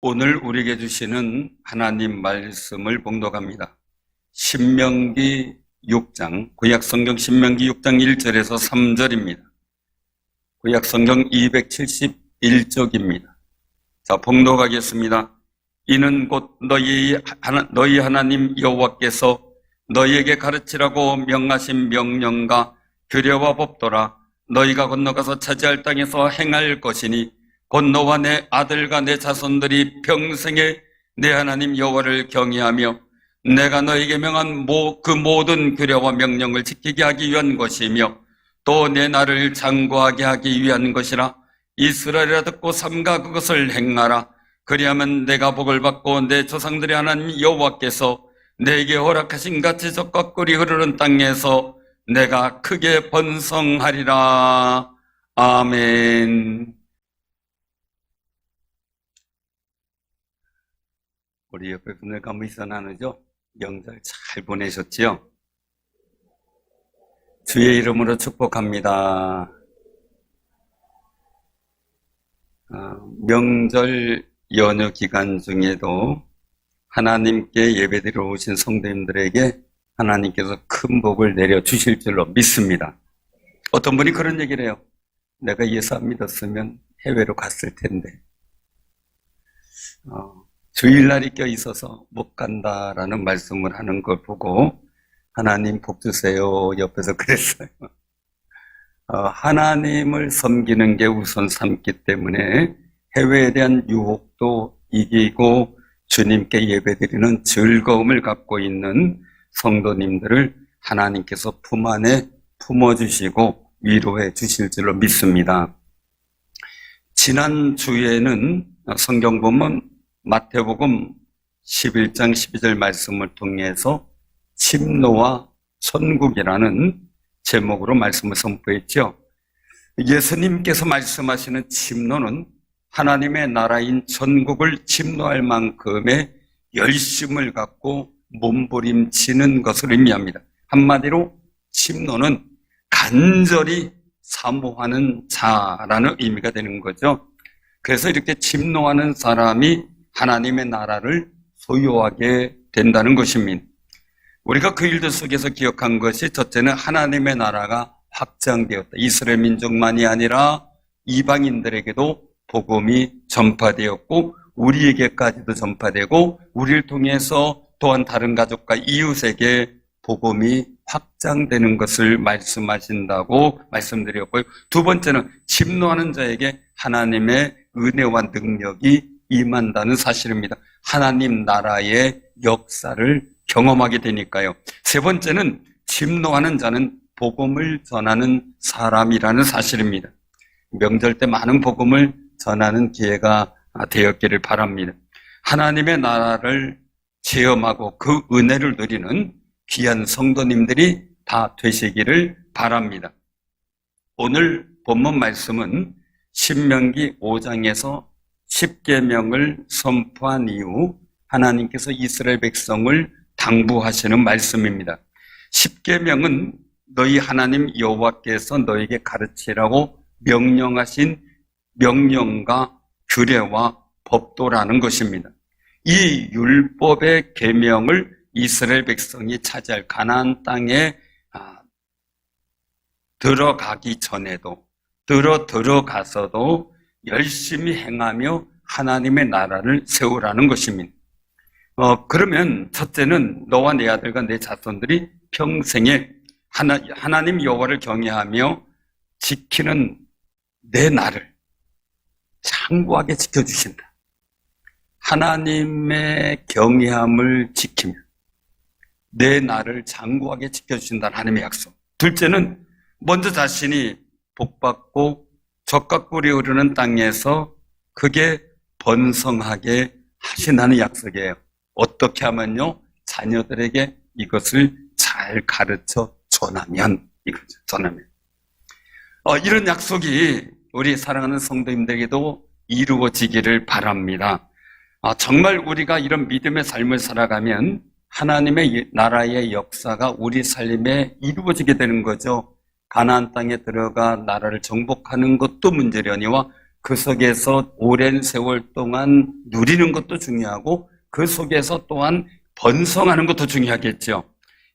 오늘 우리에게 주시는 하나님 말씀을 봉독합니다. 신명기 6장, 구약성경 신명기 6장 1절에서 3절입니다. 구약성경 271쪽입니다. 자, 봉독하겠습니다. 이는 곧 너희 하나님 여호와께서 너희에게 가르치라고 명하신 명령과 규례와 법도라. 너희가 건너가서 차지할 땅에서 행할 것이니 곧 너와 내 아들과 내 자손들이 평생에 내 하나님 여호와를 경외하며 내가 너에게 명한 그 모든 규례와 명령을 지키게 하기 위한 것이며 또 내 나를 장구하게 하기 위한 것이라. 이스라엘아 듣고 삼가 그것을 행하라. 그리하면 내가 복을 받고 내 조상들의 하나님 여호와께서 내게 허락하신 같이 젖과 꿀이 흐르는 땅에서 내가 크게 번성하리라. 아멘. 우리 옆에 분들 감사 나누죠? 명절 잘 보내셨지요? 주의 이름으로 축복합니다. 명절 연휴 기간 중에도 하나님께 예배드리러 오신 성도님들에게 하나님께서 큰 복을 내려주실 줄로 믿습니다. 어떤 분이 그런 얘기를 해요. 내가 예수 안 믿었으면 해외로 갔을 텐데 주일날이 껴있어서 못 간다라는 말씀을 하는 걸 보고 하나님 복 주세요 옆에서 그랬어요. 하나님을 섬기는 게 우선 삼기 때문에 해외에 대한 유혹도 이기고 주님께 예배드리는 즐거움을 갖고 있는 성도님들을 하나님께서 품 안에 품어주시고 위로해 주실 줄로 믿습니다. 지난 주에는 성경 보면 마태복음 11장 12절 말씀을 통해서 침노와 천국이라는 제목으로 말씀을 선포했죠. 예수님께서 말씀하시는 침노는 하나님의 나라인 천국을 침노할 만큼의 열심을 갖고 몸부림치는 것을 의미합니다. 한마디로 침노는 간절히 사모하는 자라는 의미가 되는 거죠. 그래서 이렇게 침노하는 사람이 하나님의 나라를 소유하게 된다는 것입니다. 우리가 그 일들 속에서 기억한 것이 첫째는 하나님의 나라가 확장되었다. 이스라엘 민족만이 아니라 이방인들에게도 복음이 전파되었고 우리에게까지도 전파되고 우리를 통해서 또한 다른 가족과 이웃에게 복음이 확장되는 것을 말씀하신다고 말씀드렸고요. 두 번째는 침노하는 자에게 하나님의 은혜와 능력이 임한다는 사실입니다. 하나님 나라의 역사를 경험하게 되니까요. 세 번째는 침노하는 자는 복음을 전하는 사람이라는 사실입니다. 명절 때 많은 복음을 전하는 기회가 되었기를 바랍니다. 하나님의 나라를 체험하고 그 은혜를 누리는 귀한 성도님들이 다 되시기를 바랍니다. 오늘 본문 말씀은 신명기 5장에서 10계명을 선포한 이후 하나님께서 이스라엘 백성을 당부하시는 말씀입니다. 10계명은 너희 하나님 여호와께서 너에게 가르치라고 명령하신 명령과 규례와 법도라는 것입니다. 이 율법의 계명을 이스라엘 백성이 차지할 가나안 땅에 들어가기 전에도 들어가서도 열심히 행하며 하나님의 나라를 세우라는 것입니다. 그러면 첫째는 너와 내 아들과 내 자손들이 평생에 하나님 여호와를 경외하며 지키는 내 나를 장구하게 지켜주신다. 하나님의 경외함을 지키며 내 나를 장구하게 지켜주신다는 하나님의 약속. 둘째는 먼저 자신이 복받고 젖과 꿀이 흐르는 땅에서 크게 번성하게 하신다는 약속이에요. 어떻게 하면요? 자녀들에게 이것을 잘 가르쳐 전하면 이거죠. 전하면. 이런 약속이 우리 사랑하는 성도님들에게도 이루어지기를 바랍니다. 정말 우리가 이런 믿음의 삶을 살아가면 하나님의 나라의 역사가 우리 삶에 이루어지게 되는 거죠. 가나안 땅에 들어가 나라를 정복하는 것도 문제려니와 그 속에서 오랜 세월 동안 누리는 것도 중요하고 그 속에서 또한 번성하는 것도 중요하겠죠.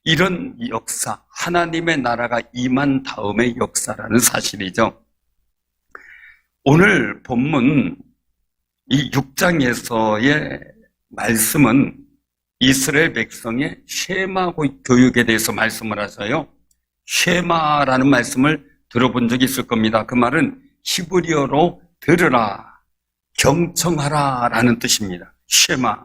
이런 역사, 하나님의 나라가 임한 다음의 역사라는 사실이죠. 오늘 본문 이 6장에서의 말씀은 이스라엘 백성의 쉐마 교육에 대해서 말씀을 하셔요. 쉐마라는 말씀을 들어본 적이 있을 겁니다. 그 말은 히브리어로 들으라, 경청하라 라는 뜻입니다. 쉐마.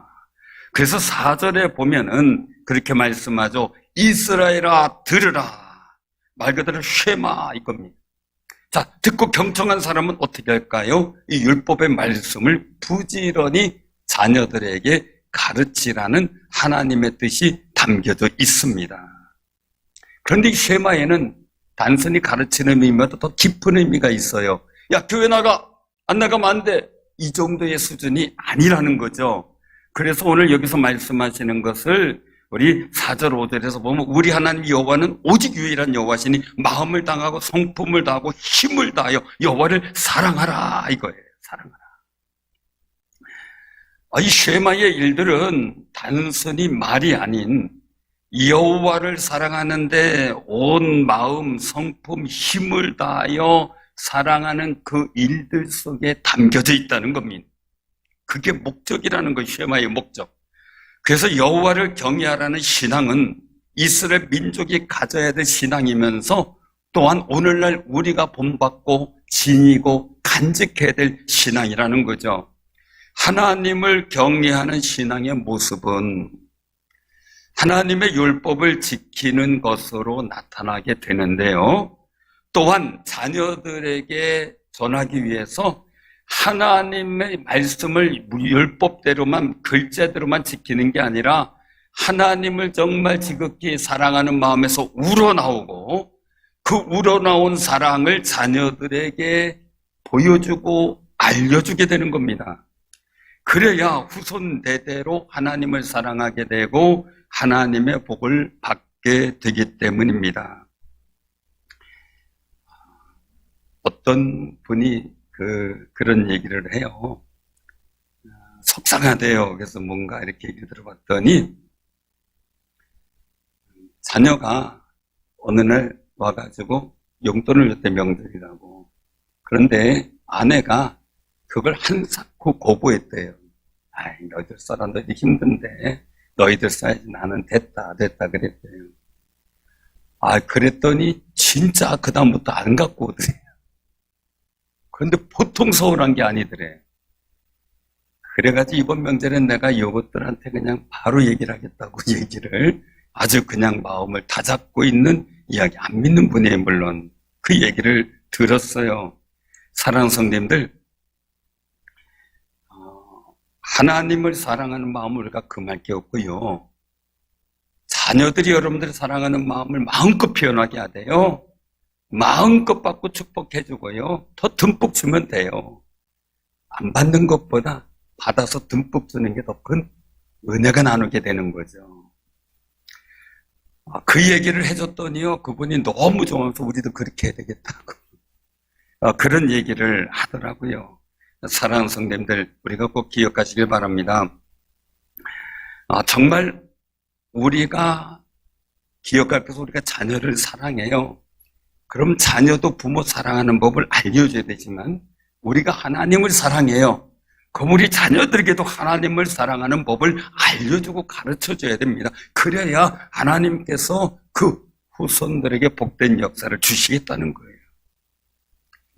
그래서 4절에 보면은 그렇게 말씀하죠. 이스라엘아 들으라. 말 그대로 쉐마 이겁니다. 자, 듣고 경청한 사람은 어떻게 할까요? 이 율법의 말씀을 부지런히 자녀들에게 가르치라는 하나님의 뜻이 담겨져 있습니다. 그런데 이 쉐마에는 단순히 가르치는 의미보다 더 깊은 의미가 있어요. 야, 교회 나가! 안 나가면 안 돼! 이 정도의 수준이 아니라는 거죠. 그래서 오늘 여기서 말씀하시는 것을 우리 4절, 5절에서 보면 우리 하나님 여호와는 오직 유일한 여호와시니 마음을 다하고 성품을 다하고 힘을 다하여 여호와를 사랑하라 이거예요. 사랑하라. 이 쉐마의 일들은 단순히 말이 아닌 여호와를 사랑하는데 온 마음, 성품, 힘을 다하여 사랑하는 그 일들 속에 담겨져 있다는 겁니다. 그게 목적이라는 것이 쉐마의 목적. 그래서 여호와를 경외하라는 신앙은 이스라엘 민족이 가져야 될 신앙이면서 또한 오늘날 우리가 본받고 지니고 간직해야 될 신앙이라는 거죠. 하나님을 경외하는 신앙의 모습은 하나님의 율법을 지키는 것으로 나타나게 되는데요. 또한 자녀들에게 전하기 위해서 하나님의 말씀을 율법대로만 글자대로만 지키는 게 아니라 하나님을 정말 지극히 사랑하는 마음에서 우러나오고 그 우러나온 사랑을 자녀들에게 보여주고 알려주게 되는 겁니다. 그래야 후손 대대로 하나님을 사랑하게 되고 하나님의 복을 받게 되기 때문입니다. 어떤 분이 그런 얘기를 해요. 속상하대요. 그래서 뭔가 이렇게 얘기 들어봤더니 자녀가 어느 날 와가지고 용돈을 줬대, 명절이라고. 그런데 아내가 그걸 한사코 거부했대요. 아이, 너희들 사람들이 힘든데 너희들 써야지, 나는 됐다 그랬대요. 그랬더니 진짜 그다음부터 안 갖고 오더래요. 그런데 보통 서운한 게 아니더래. 그래가지고 이번 명절엔 내가 이것들한테 그냥 바로 얘기를 하겠다고 얘기를 아주 그냥 마음을 다잡고 있는 이야기, 안 믿는 분이에요, 물론. 그 얘기를 들었어요. 사랑하는 성도님들, 하나님을 사랑하는 마음을 우리가 금할 게 없고요. 자녀들이 여러분들을 사랑하는 마음을 마음껏 표현하게 하대요. 마음껏 받고 축복해주고요. 더 듬뿍 주면 돼요. 안 받는 것보다 받아서 듬뿍 주는 게 더 큰 은혜가 나누게 되는 거죠. 그 얘기를 해줬더니요, 그분이 너무 좋아서 우리도 그렇게 해야 되겠다고 그런 얘기를 하더라고요. 사랑하는 성도님들, 우리가 꼭 기억하시길 바랍니다. 정말 우리가 기억할 것은 우리가 자녀를 사랑해요. 그럼 자녀도 부모 사랑하는 법을 알려줘야 되지만 우리가 하나님을 사랑해요. 그럼 우리 자녀들에게도 하나님을 사랑하는 법을 알려주고 가르쳐줘야 됩니다. 그래야 하나님께서 그 후손들에게 복된 역사를 주시겠다는 거예요.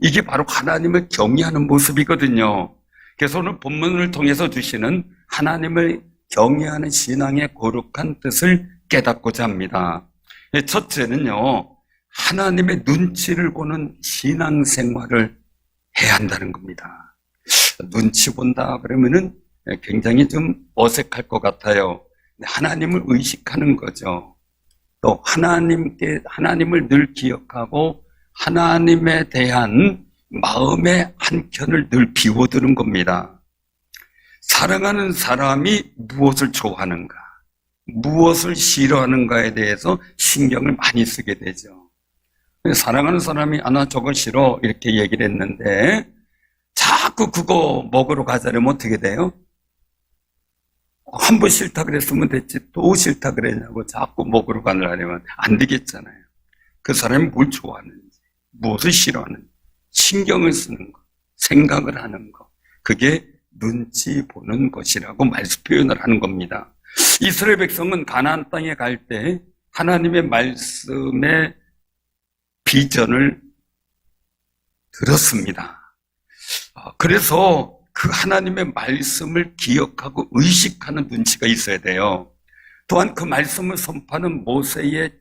이게 바로 하나님을 경외하는 모습이거든요. 그래서 오늘 본문을 통해서 주시는 하나님을 경외하는 신앙의 거룩한 뜻을 깨닫고자 합니다. 첫째는요, 하나님의 눈치를 보는 신앙생활을 해야 한다는 겁니다. 눈치 본다 그러면은 굉장히 좀 어색할 것 같아요. 하나님을 의식하는 거죠. 또 하나님을 늘 기억하고 하나님에 대한 마음의 한켠을 늘 비워두는 겁니다. 사랑하는 사람이 무엇을 좋아하는가, 무엇을 싫어하는가에 대해서 신경을 많이 쓰게 되죠. 사랑하는 사람이 나 저거 싫어 이렇게 얘기를 했는데 자꾸 그거 먹으러 가자면 어떻게 돼요? 한 번 싫다 그랬으면 됐지 또 싫다 그랬냐고 자꾸 먹으러 가려면 안 되겠잖아요. 그 사람이 뭘 좋아하는지, 무엇을 싫어하는지, 신경을 쓰는 것, 생각을 하는 것, 그게 눈치 보는 것이라고 말씀 표현을 하는 겁니다. 이스라엘 백성은 가나안 땅에 갈 때 하나님의 말씀의 비전을 들었습니다. 그래서 그 하나님의 말씀을 기억하고 의식하는 눈치가 있어야 돼요. 또한 그 말씀을 선포하는 모세의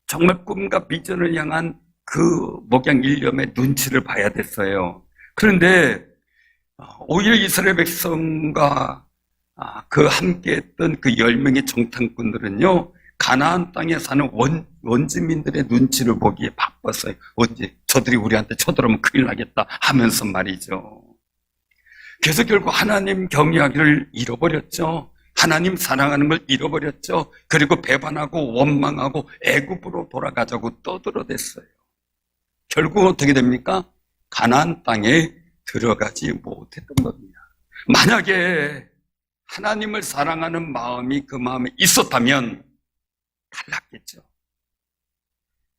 정말 꿈과 비전을 향한 그 목양 일념의 눈치를 봐야 됐어요. 그런데 오히려 이스라엘 백성과 그 함께했던 그 10명의 정탐꾼들은요, 가나안 땅에 사는 원주민들의 눈치를 보기에 바빴어요. 언제 저들이 우리한테 쳐들어오면 큰일 나겠다 하면서 말이죠. 그래서 결국 하나님 경외하기를 잃어버렸죠. 하나님 사랑하는 걸 잃어버렸죠. 그리고 배반하고 원망하고 애굽으로 돌아가자고 떠들어댔어요. 결국 어떻게 됩니까? 가나안 땅에 들어가지 못했던 겁니다. 만약에 하나님을 사랑하는 마음이 그 마음에 있었다면 달랐겠죠.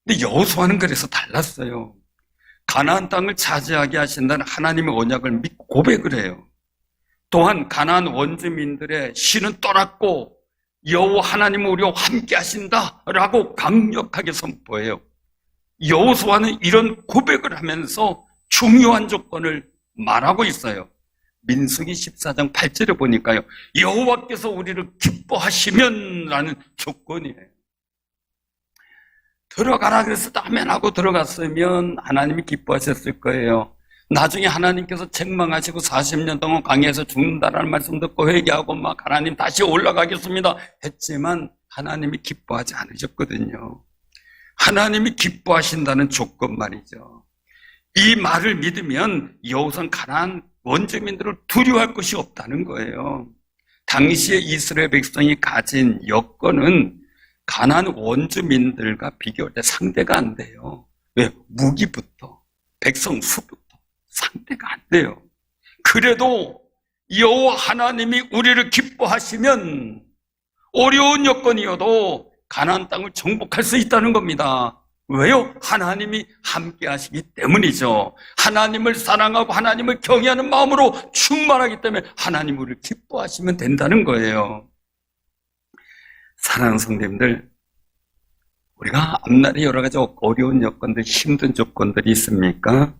근데 여호수아는 그래서 달랐어요. 가나안 땅을 차지하게 하신다는 하나님의 언약을 믿고 고백을 해요. 또한 가나안 원주민들의 신은 떠났고 여호와 하나님은 우리와 함께 하신다라고 강력하게 선포해요. 여호수아는 이런 고백을 하면서 중요한 조건을 말하고 있어요. 민수기 14장 8절에 보니까요, 여호와께서 우리를 기뻐하시면 라는 조건이에요. 들어가라 그래서 아멘 하고 들어갔으면 하나님이 기뻐하셨을 거예요. 나중에 하나님께서 책망하시고 40년 동안 광야에서 죽는다라는 말씀 듣고 회개하고 막 하나님 다시 올라가겠습니다 했지만 하나님이 기뻐하지 않으셨거든요. 하나님이 기뻐하신다는 조건 말이죠. 이 말을 믿으면 여호수아는 가나안 원주민들을 두려워할 것이 없다는 거예요. 당시에 이스라엘 백성이 가진 여건은 가나안 원주민들과 비교할 때 상대가 안 돼요. 왜? 무기부터 백성 수부터 상대가 안 돼요. 그래도 여호와 하나님이 우리를 기뻐하시면 어려운 여건이어도 가나안 땅을 정복할 수 있다는 겁니다. 왜요? 하나님이 함께 하시기 때문이죠. 하나님을 사랑하고 하나님을 경외하는 마음으로 충만하기 때문에 하나님 우리를 기뻐하시면 된다는 거예요. 사랑하는 성도님들, 우리가 앞날에 여러 가지 어려운 여건들, 힘든 조건들이 있습니까?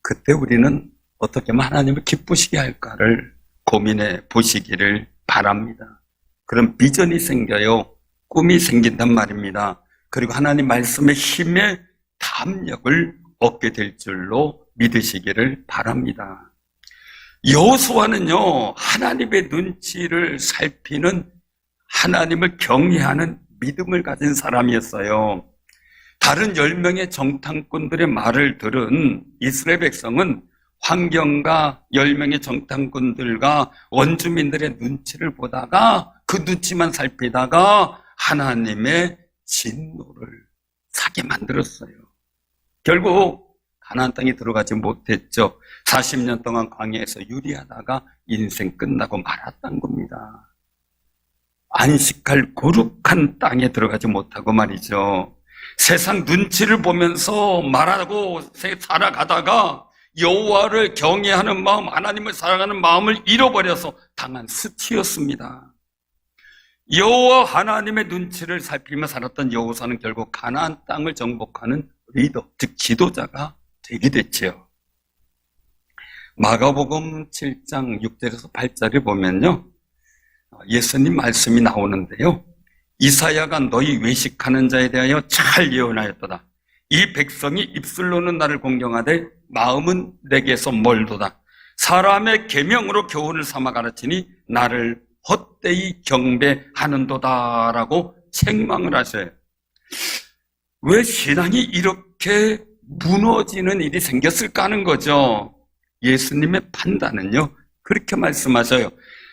그때 우리는 어떻게 하면 하나님을 기쁘시게 할까를 고민해 보시기를 바랍니다. 그런 비전이 생겨요. 꿈이 생긴단 말입니다. 그리고 하나님 말씀의 힘에 담력을 얻게 될 줄로 믿으시기를 바랍니다. 여호수아는요, 하나님의 눈치를 살피는 하나님을 경외하는 믿음을 가진 사람이었어요. 다른 10명의 정탐꾼들의 말을 들은 이스라엘 백성은 환경과 10명의 정탐꾼들과 원주민들의 눈치를 보다가 그 눈치만 살피다가 하나님의 진노를 사게 만들었어요. 결국 가나안 땅에 들어가지 못했죠. 40년 동안 광야에서 유리하다가 인생 끝나고 말았던 겁니다. 안식할 거룩한 땅에 들어가지 못하고 말이죠. 세상 눈치를 보면서 말하고 살아가다가 여호와를 경외하는 마음, 하나님을 사랑하는 마음을 잃어버려서 당한 수치였습니다. 여호와 하나님의 눈치를 살피며 살았던 여호수아는 결국 가나안 땅을 정복하는 리더, 즉 지도자가 되게 됐지요. 마가복음 7장 6절에서 8절에 보면요, 예수님 말씀이 나오는데요. 이사야가 너희 외식하는 자에 대하여 잘 예언하였도다. 이 백성이 입술로는 나를 공경하되 마음은 내게서 멀도다. 사람의 계명으로 교훈을 삼아 가르치니 나를 헛되이 경배하는도다라고 책망을 하셔요. 왜 신앙이 이렇게 무너지는 일이 생겼을까 하는 거죠. 예수님의 판단은요, 그렇게 말씀하셔요.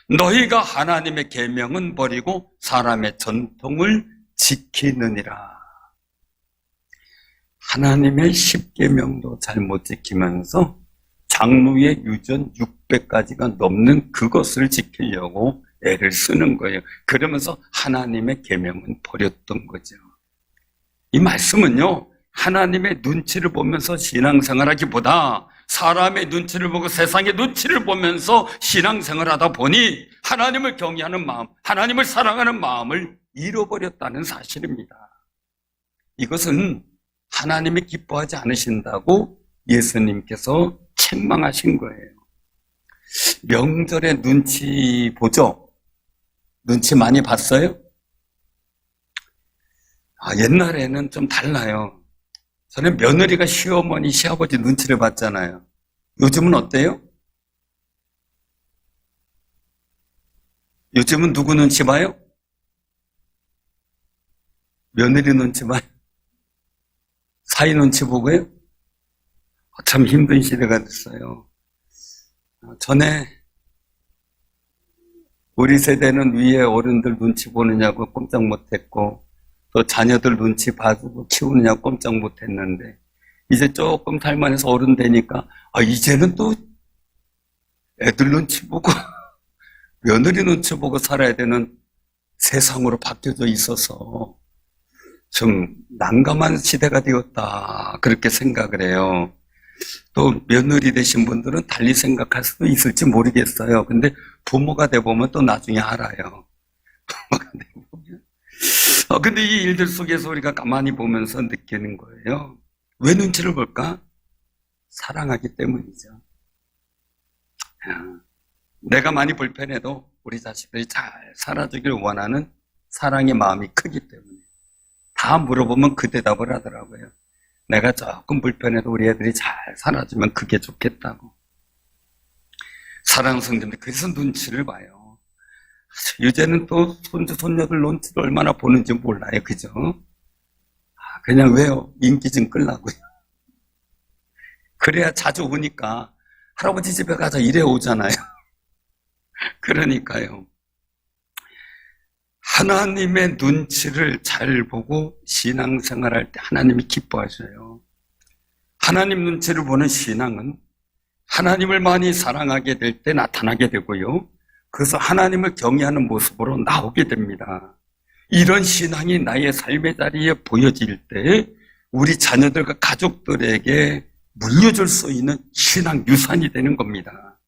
너희가 하나님의 계명은 버리고 사람의 전통을 지키느니라. 하나님의 10계명도 잘 못 지키면서 장로의 유전 600가지가 넘는 그것을 지키려고 애를 쓰는 거예요. 그러면서 하나님의 계명은 버렸던 거죠. 이 말씀은요, 하나님의 눈치를 보면서 신앙생활하기보다 사람의 눈치를 보고 세상의 눈치를 보면서 신앙생활하다 보니 하나님을 경외하는 마음, 하나님을 사랑하는 마음을 잃어버렸다는 사실입니다. 이것은 하나님이 기뻐하지 않으신다고 예수님께서 책망하신 거예요. 명절에 눈치 보죠? 눈치 많이 봤어요? 옛날에는 좀 달라요. 저는 며느리가 시어머니, 시아버지 눈치를 봤잖아요. 요즘은 어때요? 요즘은 누구 눈치 봐요? 며느리 눈치 봐요? 사위 눈치 보고요? 참 힘든 시대가 됐어요. 전에 우리 세대는 위에 어른들 눈치 보느냐고 꼼짝 못했고 또 자녀들 눈치 봐주고 키우느냐고 꼼짝 못했는데 이제 조금 살만해서 어른 되니까 이제는 또 애들 눈치 보고 며느리 눈치 보고 살아야 되는 세상으로 바뀌어져 있어서 좀 난감한 시대가 되었다 그렇게 생각을 해요. 또 며느리 되신 분들은 달리 생각할 수도 있을지 모르겠어요. 근데 부모가 돼보면 또 나중에 알아요. 부모가 돼보면. 근데 이 일들 속에서 우리가 가만히 보면서 느끼는 거예요. 왜 눈치를 볼까? 사랑하기 때문이죠. 내가 많이 불편해도 우리 자식들이 잘 살아주길 원하는 사랑의 마음이 크기 때문에 다 물어보면 그 대답을 하더라고요. 내가 조금 불편해도 우리 애들이 잘 살아주면 그게 좋겠다고. 사랑하는 성도님들, 그래서 눈치를 봐요. 이제는 또 손주, 손녀들 눈치를 얼마나 보는지 몰라요. 그죠? 그냥 왜요? 인기 좀 끌라고요. 그래야 자주 오니까 할아버지 집에 가서 이래 오잖아요. 그러니까요. 하나님의 눈치를 잘 보고 신앙생활할 때 하나님이 기뻐하셔요. 하나님 눈치를 보는 신앙은 하나님을 많이 사랑하게 될 때 나타나게 되고요. 그래서 하나님을 경외하는 모습으로 나오게 됩니다. 이런 신앙이 나의 삶의 자리에 보여질 때 우리 자녀들과 가족들에게 물려줄 수 있는 신앙 유산이 되는 겁니다.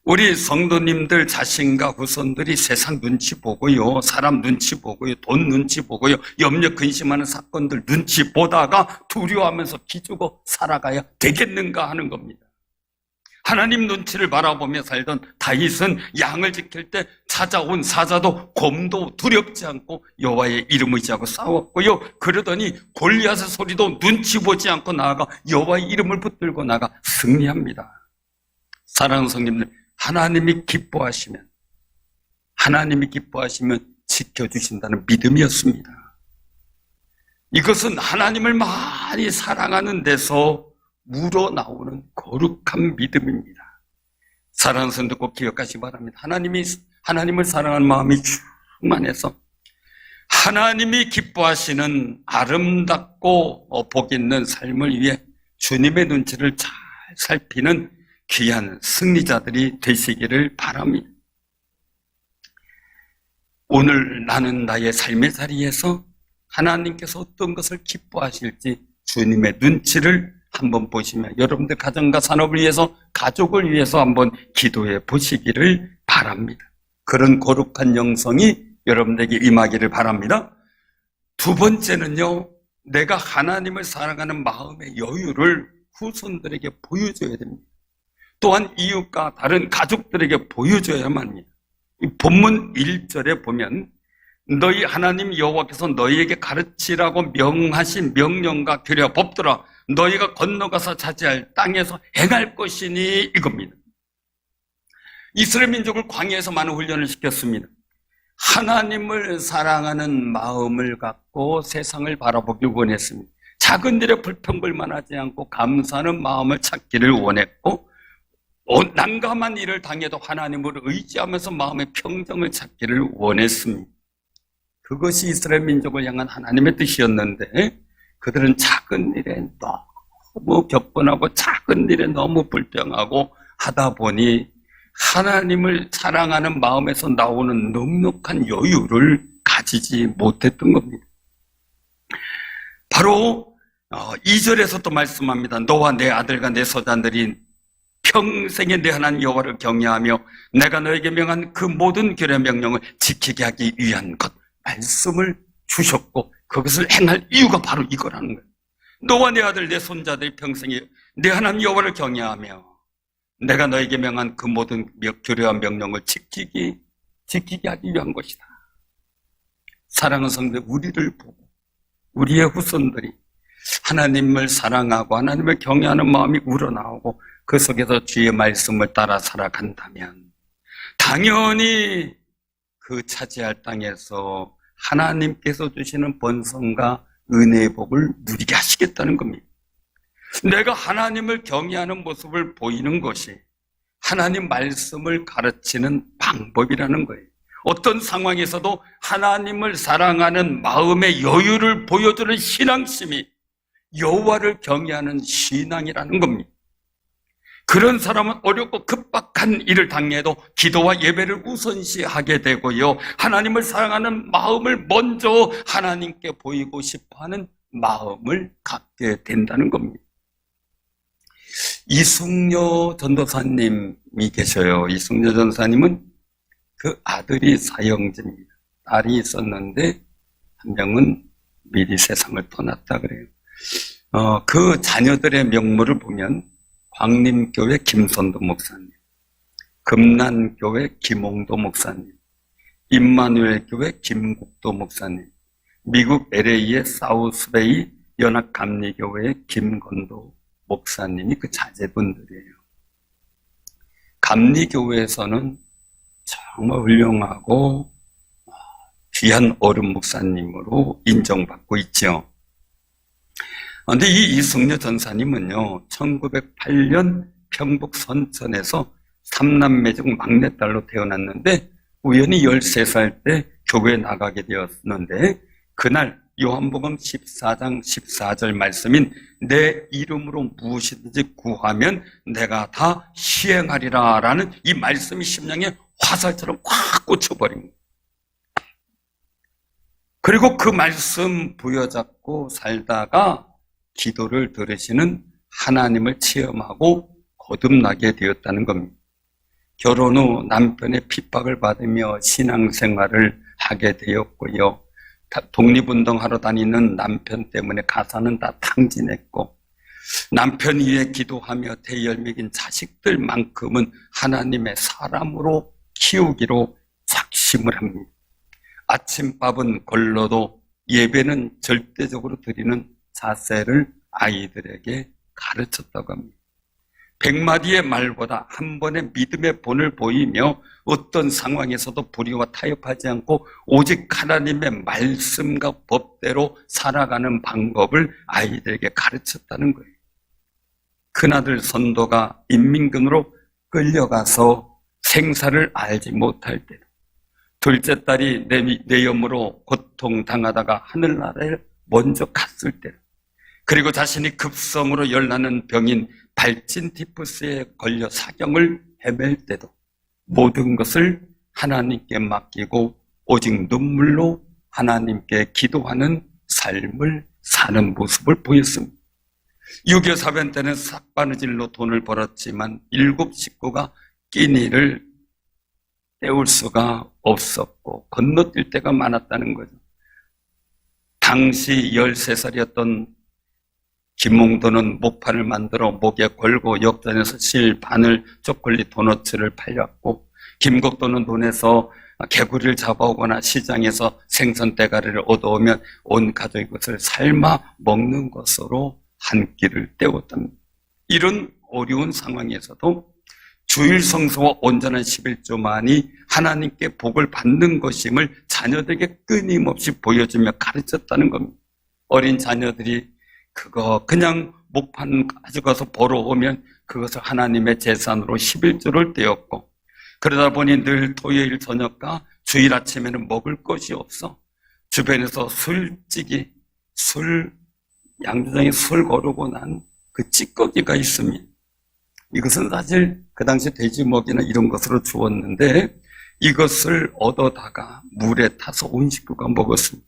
우리 성도님들 자신과 후손들이 세상 눈치 보고요, 사람 눈치 보고요, 돈 눈치 보고요, 염려 근심하는 사건들 눈치 보다가 두려워하면서 기죽어 살아가야 되겠는가 하는 겁니다. 하나님 눈치를 바라보며 살던 다윗은 양을 지킬 때 찾아온 사자도 곰도 두렵지 않고 여호와의 이름을 의지하고 싸웠고요. 그러더니 골리앗의 소리도 눈치 보지 않고 나아가 여호와의 이름을 붙들고 나가 승리합니다. 사랑하는 성도님들, 하나님이 기뻐하시면 지켜주신다는 믿음이었습니다. 이것은 하나님을 많이 사랑하는 데서 우러나오는 거룩한 믿음입니다. 사랑하는 성도 꼭 기억하시기 바랍니다. 하나님을 사랑하는 마음이 충만해서 하나님이 기뻐하시는 아름답고 복 있는 삶을 위해 주님의 눈치를 잘 살피는 귀한 승리자들이 되시기를 바랍니다. 오늘 나는 나의 삶의 자리에서 하나님께서 어떤 것을 기뻐하실지 주님의 눈치를 한번 보시며 여러분들 가정과 산업을 위해서, 가족을 위해서 한번 기도해 보시기를 바랍니다. 그런 거룩한 영성이 여러분들에게 임하기를 바랍니다. 두 번째는요, 내가 하나님을 사랑하는 마음의 여유를 후손들에게 보여줘야 됩니다. 또한 이웃과 다른 가족들에게 보여줘야만 합니다. 이 본문 1절에 보면 너희 하나님 여호와께서 너희에게 가르치라고 명하신 명령과 규례와 법도라 너희가 건너가서 차지할 땅에서 행할 것이니 이겁니다. 이스라엘 민족을 광야에서 많은 훈련을 시켰습니다. 하나님을 사랑하는 마음을 갖고 세상을 바라보길 원했습니다. 작은 일에 불평불만하지 않고 감사하는 마음을 찾기를 원했고 난감한 일을 당해도 하나님을 의지하면서 마음의 평정을 찾기를 원했습니다. 그것이 이스라엘 민족을 향한 하나님의 뜻이었는데 그들은 작은 일에 너무 격분하고 작은 일에 너무 불평하고 하다 보니 하나님을 사랑하는 마음에서 나오는 넉넉한 여유를 가지지 못했던 겁니다. 바로 2절에서 또 말씀합니다. 너와 내 아들과 내 소자들이 평생에 내 하나님 여호와를 경외하며 내가 너에게 명한 그 모든 규례 명령을 지키게 하기 위한 것, 말씀을 주셨고 그것을 행할 이유가 바로 이거라는 거예요. 너와 내 아들 내 손자들이 평생에 내 하나님 여호와를 경외하며 내가 너에게 명한 그 모든 규례와 명령을 지키게 하기 위한 것이다. 사랑하는 성도, 우리를 보고 우리의 후손들이 하나님을 사랑하고 하나님을 경외하는 마음이 우러나오고 그 속에서 주의 말씀을 따라 살아간다면 당연히 그 차지할 땅에서 하나님께서 주시는 번성과 은혜의 복을 누리게 하시겠다는 겁니다. 내가 하나님을 경외하는 모습을 보이는 것이 하나님 말씀을 가르치는 방법이라는 거예요. 어떤 상황에서도 하나님을 사랑하는 마음의 여유를 보여주는 신앙심이 여호와를 경외하는 신앙이라는 겁니다. 그런 사람은 어렵고 급박한 일을 당해도 기도와 예배를 우선시하게 되고요, 하나님을 사랑하는 마음을 먼저 하나님께 보이고 싶어하는 마음을 갖게 된다는 겁니다. 이숙녀 전도사님이 계셔요. 이숙녀 전도사님은 그 아들이 사형제입니다. 딸이 있었는데 한 명은 미리 세상을 떠났다 그래요. 그 자녀들의 명물을 보면 광림교회 김선도 목사님, 금난교회 김홍도 목사님, 임마누엘교회 김국도 목사님, 미국 LA의 사우스베이 연합감리교회의 김건도 목사님이 그 자제분들이에요. 감리교회에서는 정말 훌륭하고 귀한 어른 목사님으로 인정받고 있죠. 그런데 이 이숙녀 전사님은요, 1908년 평북 선천에서 3남매 중 막내딸로 태어났는데 우연히 13살 때 교회에 나가게 되었는데 그날 요한복음 14장 14절 말씀인 내 이름으로 무엇이든지 구하면 내가 다 시행하리라 라는 이 말씀이 심령에 화살처럼 꽉 꽂혀버린 거예요. 그리고 그 말씀 부여잡고 살다가 기도를 들으시는 하나님을 체험하고 거듭나게 되었다는 겁니다. 결혼 후 남편의 핍박을 받으며 신앙생활을 하게 되었고요. 독립운동하러 다니는 남편 때문에 가사는 다 탕진했고 남편 위에 기도하며 대열매긴 자식들만큼은 하나님의 사람으로 키우기로 작심을 합니다. 아침밥은 걸러도 예배는 절대적으로 드리는 자세를 아이들에게 가르쳤다고 합니다. 100마디의 말보다 한 번의 믿음의 본을 보이며 어떤 상황에서도 불의와 타협하지 않고 오직 하나님의 말씀과 법대로 살아가는 방법을 아이들에게 가르쳤다는 거예요. 큰아들 선도가 인민군으로 끌려가서 생사를 알지 못할 때도, 둘째 딸이 뇌염으로 고통당하다가 하늘나라에 먼저 갔을 때도, 그리고 자신이 급성으로 열나는 병인 발진 티푸스에 걸려 사경을 헤맬 때도 모든 것을 하나님께 맡기고 오직 눈물로 하나님께 기도하는 삶을 사는 모습을 보였습니다. 6.25 사변 때는 삭바느질로 돈을 벌었지만 7 식구가 끼니를 때울 수가 없었고 건너뛸 때가 많았다는 거죠. 당시 13살이었던 김홍도는 목판을 만들어 목에 걸고 역전해서 실 바늘 초콜릿 도너츠를 팔렸고, 김국도는 논에서 개구리를 잡아오거나 시장에서 생선 대가리를 얻어오면 온 가족이 그것을 삶아 먹는 것으로 한 끼를 때웠답니다. 이런 어려운 상황에서도 주일 성수와 온전한 11조만이 하나님께 복을 받는 것임을 자녀들에게 끊임없이 보여주며 가르쳤다는 겁니다. 어린 자녀들이 그거 그냥 목판 가져가서 벌어오면 그것을 하나님의 재산으로 11조를 떼었고, 그러다 보니 늘 토요일 저녁과 주일 아침에는 먹을 것이 없어 주변에서 양주장에 술 거르고 난 그 찌꺼기가 있습니다. 이것은 사실 그 당시 돼지먹이나 이런 것으로 주었는데 이것을 얻어다가 물에 타서 온 식구가 먹었습니다.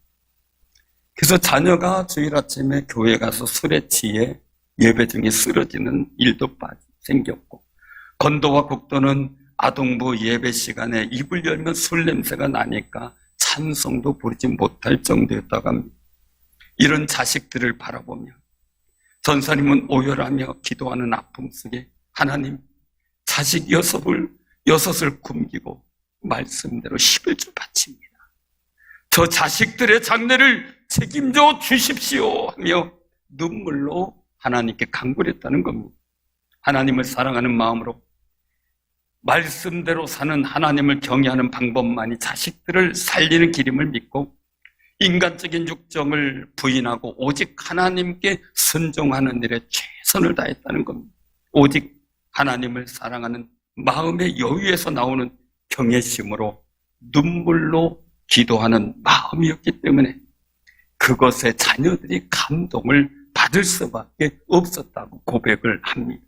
그래서 자녀가 주일 아침에 교회 가서 술에 취해 예배 중에 쓰러지는 일도 생겼고, 건도와 국도는 아동부 예배 시간에 입을 열면 술 냄새가 나니까 찬송도 부르지 못할 정도였다고 합니다. 이런 자식들을 바라보며 전사님은 오열하며 기도하는 아픔 속에 하나님, 자식 여섯을 굶기고 말씀대로 11조 바칩니다. 저 자식들의 장래를 책임져 주십시오 하며 눈물로 하나님께 간구했다는 겁니다. 하나님을 사랑하는 마음으로 말씀대로 사는 하나님을 경외하는 방법만이 자식들을 살리는 길임을 믿고 인간적인 육정을 부인하고 오직 하나님께 순종하는 일에 최선을 다했다는 겁니다. 오직 하나님을 사랑하는 마음의 여유에서 나오는 경외심으로 눈물로 기도하는 마음이었기 때문에 그것에 자녀들이 감동을 받을 수밖에 없었다고 고백을 합니다.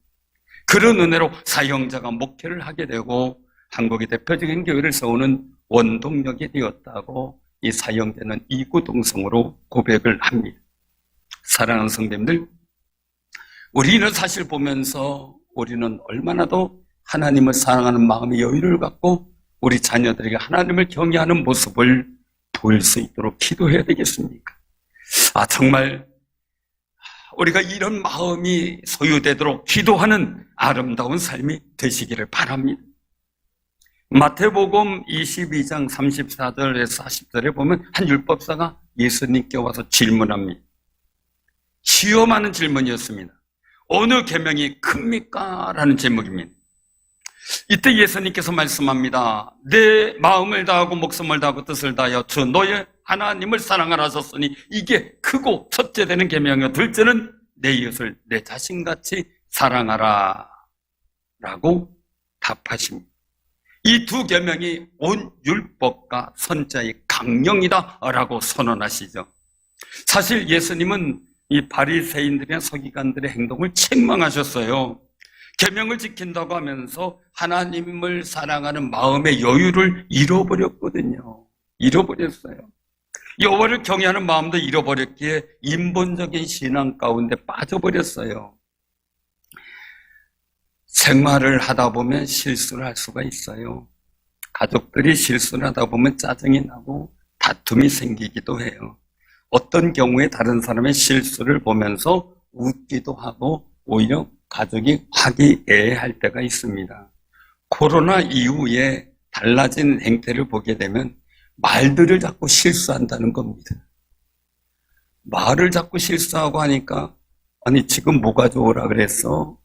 그런 은혜로 사형자가 목회를 하게 되고 한국의 대표적인 교회를 세우는 원동력이 되었다고 이 사형제는 이구동성으로 고백을 합니다. 사랑하는 성도님들, 우리는 사실 보면서 우리는 얼마나도 하나님을 사랑하는 마음의 여유를 갖고 우리 자녀들에게 하나님을 경외하는 모습을 보일 수 있도록 기도해야 되겠습니까? 정말 우리가 이런 마음이 소유되도록 기도하는 아름다운 삶이 되시기를 바랍니다. 마태복음 22장 34절에서 40절에 보면 한 율법사가 예수님께 와서 질문합니다. 시험하는 질문이었습니다. 어느 계명이 큽니까? 라는 제목입니다. 이때 예수님께서 말씀합니다. 내 마음을 다하고 목숨을 다하고 뜻을 다하여 주 너의 하나님을 사랑하라 하셨으니 이게 크고 첫째 되는 계명이요 둘째는 내 이웃을 내 자신같이 사랑하라 라고 답하십니다. 이 두 계명이 온 율법과 선자의 강령이다 라고 선언하시죠. 사실 예수님은 이 바리새인들이나 서기관들의 행동을 책망하셨어요. 계명을 지킨다고 하면서 하나님을 사랑하는 마음의 여유를 잃어버렸거든요. 잃어버렸어요. 여호와를 경외하는 마음도 잃어버렸기에 인본적인 신앙 가운데 빠져버렸어요. 생활을 하다 보면 실수를 할 수가 있어요. 가족들이 실수를 하다 보면 짜증이 나고 다툼이 생기기도 해요. 어떤 경우에 다른 사람의 실수를 보면서 웃기도 하고 오히려 가족이 화기애애할 때가 있습니다. 코로나 이후에 달라진 행태를 보게 되면 말들을 자꾸 실수한다는 겁니다. 말을 자꾸 실수하고 하니까 아니 지금 뭐가 좋으라 그랬어?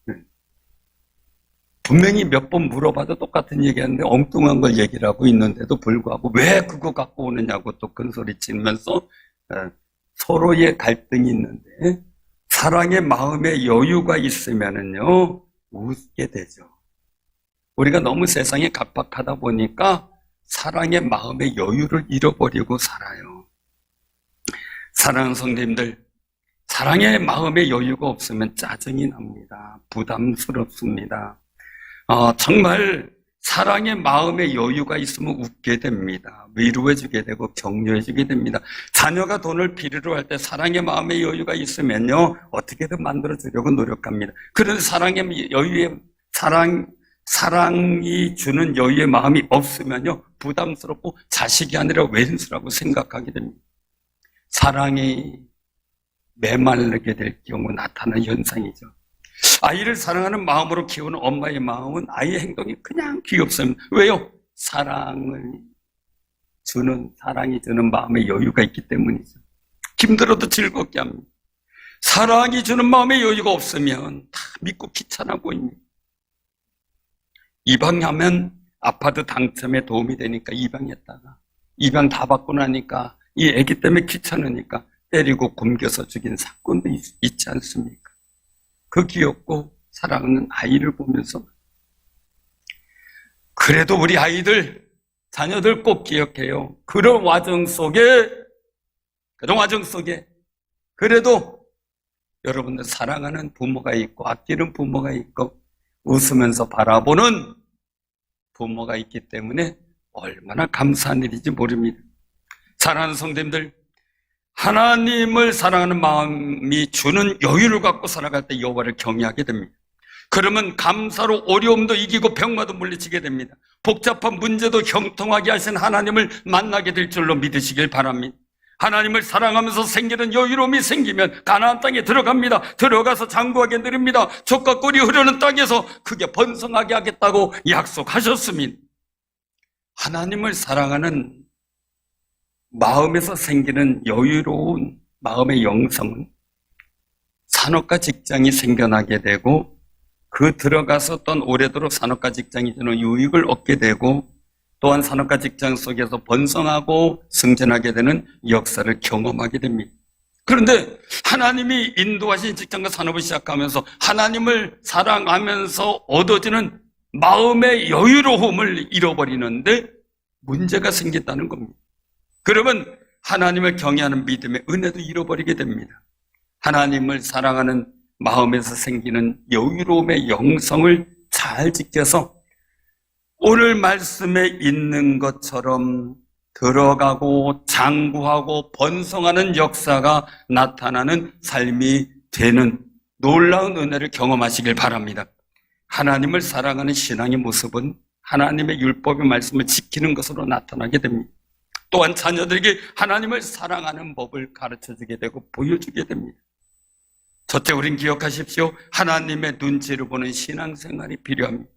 분명히 몇 번 물어봐도 똑같은 얘기하는데 엉뚱한 걸 얘기를 하고 있는데도 불구하고 왜 그거 갖고 오느냐고 또 큰소리 치면서 서로의 갈등이 있는데 사랑의 마음의 여유가 있으면은요 웃게 되죠. 우리가 너무 세상에 각박하다 보니까 사랑의 마음의 여유를 잃어버리고 살아요. 사랑하는 성도님들, 사랑의 마음의 여유가 없으면 짜증이 납니다. 부담스럽습니다. 정말 사랑의 마음의 여유가 있으면 웃게 됩니다. 위로해주게 되고 격려해주게 됩니다. 자녀가 돈을 필요로 할 때 사랑의 마음의 여유가 있으면요 어떻게든 만들어주려고 노력합니다. 그런데 사랑의 여유의 사랑이 주는 여유의 마음이 없으면요 부담스럽고 자식이 아니라 왼수라고 생각하게 됩니다. 사랑이 메마르게 될 경우 나타나는 현상이죠. 아이를 사랑하는 마음으로 키우는 엄마의 마음은 아이의 행동이 그냥 귀엽습니다. 왜요? 사랑이 주는 마음의 여유가 있기 때문이죠. 힘들어도 즐겁게 합니다. 사랑이 주는 마음의 여유가 없으면 다 믿고 귀찮아 보입니다. 입양하면 아파트 당첨에 도움이 되니까 입양했다가 입양 다 받고 나니까 이 애기 때문에 귀찮으니까 때리고 굶겨서 죽인 사건도 있지 않습니까? 그 귀엽고 사랑하는 아이를 보면서 그래도 우리 아이들, 자녀들 꼭 기억해요. 그런 와정 속에 그래도 여러분들 사랑하는 부모가 있고 아끼는 부모가 있고 웃으면서 바라보는 부모가 있기 때문에 얼마나 감사한 일인지 모릅니다. 사랑하는 성도님들, 하나님을 사랑하는 마음이 주는 여유를 갖고 살아갈 때 여호와를 경외하게 됩니다. 그러면 감사로 어려움도 이기고 병마도 물리치게 됩니다. 복잡한 문제도 형통하게 하신 하나님을 만나게 될 줄로 믿으시길 바랍니다. 하나님을 사랑하면서 생기는 여유로움이 생기면 가나안 땅에 들어갑니다. 들어가서 장구하게 누립니다. 젖과 꿀이 흐르는 땅에서 크게 번성하게 하겠다고 약속하셨습니다. 하나님을 사랑하는 마음에서 생기는 여유로운 마음의 영성은 산업과 직장이 생겨나게 되고 그 들어가서 어떤 오래도록 산업과 직장이 주는 유익을 얻게 되고 또한 산업과 직장 속에서 번성하고 승진하게 되는 역사를 경험하게 됩니다. 그런데 하나님이 인도하신 직장과 산업을 시작하면서 하나님을 사랑하면서 얻어지는 마음의 여유로움을 잃어버리는데 문제가 생긴다는 겁니다. 그러면 하나님을 경외하는 믿음의 은혜도 잃어버리게 됩니다. 하나님을 사랑하는 마음에서 생기는 여유로움의 영성을 잘 지켜서 오늘 말씀에 있는 것처럼 들어가고 장구하고 번성하는 역사가 나타나는 삶이 되는 놀라운 은혜를 경험하시길 바랍니다. 하나님을 사랑하는 신앙의 모습은 하나님의 율법의 말씀을 지키는 것으로 나타나게 됩니다. 또한 자녀들에게 하나님을 사랑하는 법을 가르쳐주게 되고 보여주게 됩니다. 첫째, 우린 기억하십시오. 하나님의 눈치를 보는 신앙생활이 필요합니다.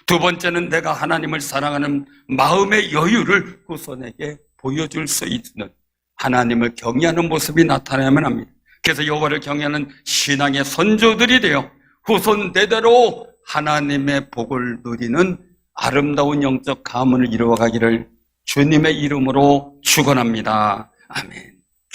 두 번째는 내가 하나님을 사랑하는 마음의 여유를 후손에게 보여줄 수 있는 하나님을 경외하는 모습이 나타나야만 합니다. 그래서 여호와를 경외하는 신앙의 선조들이 되어 후손 대대로 하나님의 복을 누리는 아름다운 영적 가문을 이루어가기를 주님의 이름으로 축원합니다. 아멘.